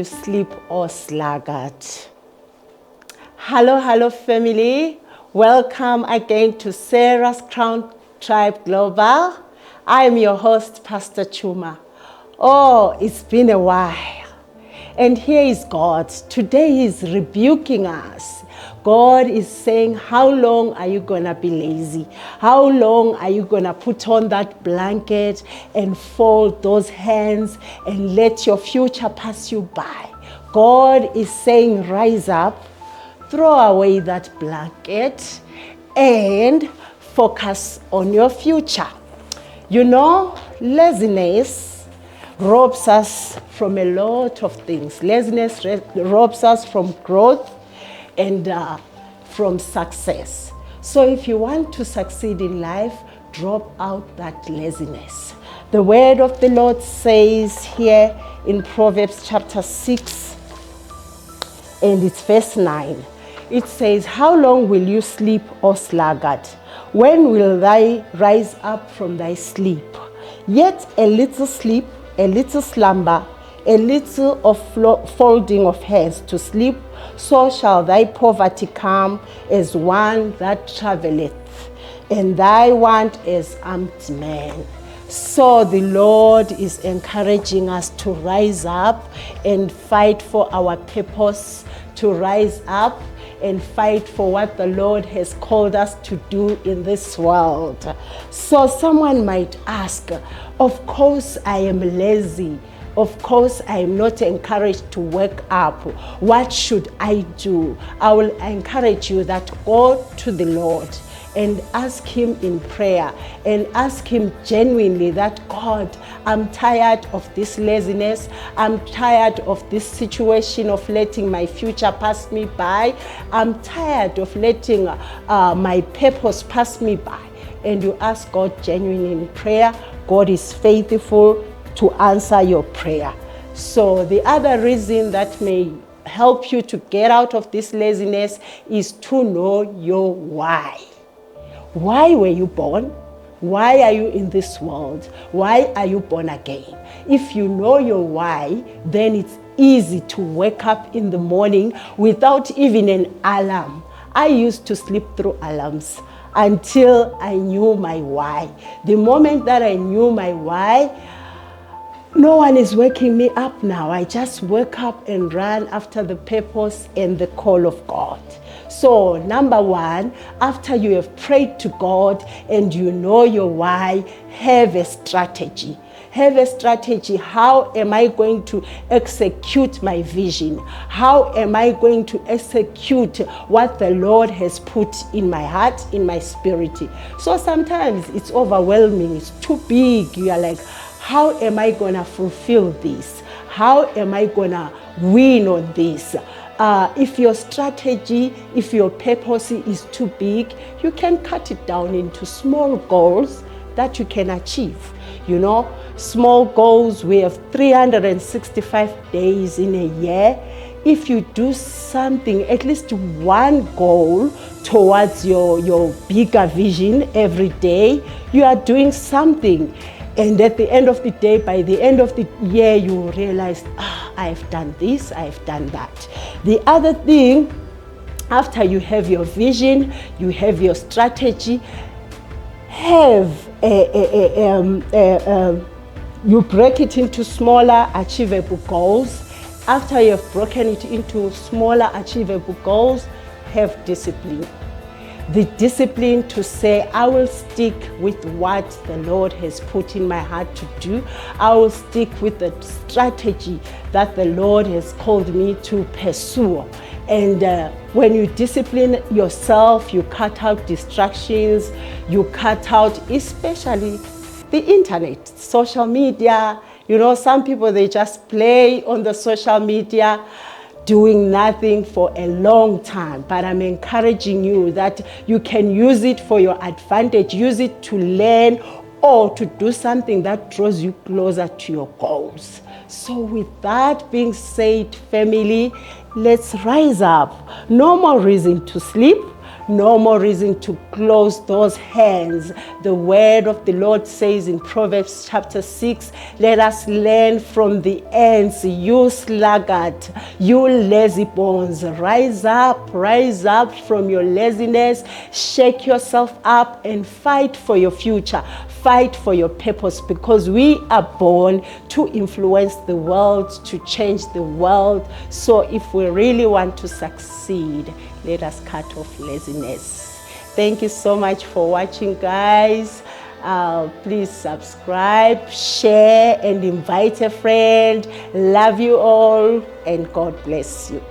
sleep or sluggard? Hello family. Welcome again to Sarah's Crown Tribe Global. I am your host, Pastor Chuma. Oh, it's been a while. And here is God. Today He's rebuking us. God is saying, how long are you going to be lazy? How long are you going to put on that blanket and fold those hands and let your future pass you by? God is saying, rise up, throw away that blanket, and focus on your future. You know, laziness robs us from a lot of things. Laziness robs us from growth and from success. So if you want to succeed in life, drop out that laziness. The word of the Lord says here in Proverbs chapter 6, and it's verse 9. It says, how long will you sleep, O sluggard? When will thou rise up from thy sleep? Yet a little sleep, a little slumber, a little of folding of hands to sleep, so shall thy poverty come as one that travelleth, and thy want as armed men. So the Lord is encouraging us to rise up and fight for our purpose, to rise up and fight for what the Lord has called us to do in this world. So someone might ask, of course I am lazy. Of course, I am not encouraged to wake up. What should I do? I will encourage you that go to the Lord and ask Him in prayer and ask Him genuinely that, God, I'm tired of this laziness. I'm tired of this situation of letting my future pass me by. I'm tired of letting my purpose pass me by. And you ask God genuinely in prayer. God is faithful to answer your prayer. So the other reason that may help you to get out of this laziness is to know your why. Why were you born? Why are you in this world? Why are you born again? If you know your why, then it's easy to wake up in the morning without even an alarm. I used to sleep through alarms until I knew my why. The moment that I knew my why, no one is waking me up now. I just wake up and run after the purpose and the call of God. So number one, after you have prayed to God and you know your why, have a strategy. Have a strategy. How am I going to execute my vision? How am I going to execute what the Lord has put in my heart, in my spirit? So sometimes it's overwhelming. It's too big. You are like, how am I going to fulfill this? How am I going to win on this? If your strategy, if your purpose is too big, you can cut it down into small goals that you can achieve. You know, small goals, we have 365 days in a year. If you do something, at least one goal towards your bigger vision every day, you are doing something. And at the end of the day, by the end of the year, you realize, I've done this, I've done that. The other thing, after you have your vision, you have your strategy, you break it into smaller achievable goals. After you have broken it into smaller achievable goals, have discipline. The discipline to say, I will stick with what the Lord has put in my heart to do. I will stick with the strategy that the Lord has called me to pursue. And when you discipline yourself, you cut out distractions, you cut out especially the internet, social media. You know, some people, they just play on the social media, doing nothing for a long time. But I'm encouraging you that you can use it for your advantage, use it to learn or to do something that draws you closer to your goals. So with that being said, family, let's rise up. No more reason to sleep, No more reason to close those hands. The word of the Lord says in Proverbs chapter 6, let us learn from the ants, you sluggard, you lazy bones. Rise up from your laziness, shake yourself up and fight for your future. Fight for your purpose, because we are born to influence the world, to change the world. So if we really want to succeed, let us cut off laziness. Thank you so much for watching, guys. Please subscribe, share, and invite a friend. Love you all, and God bless you.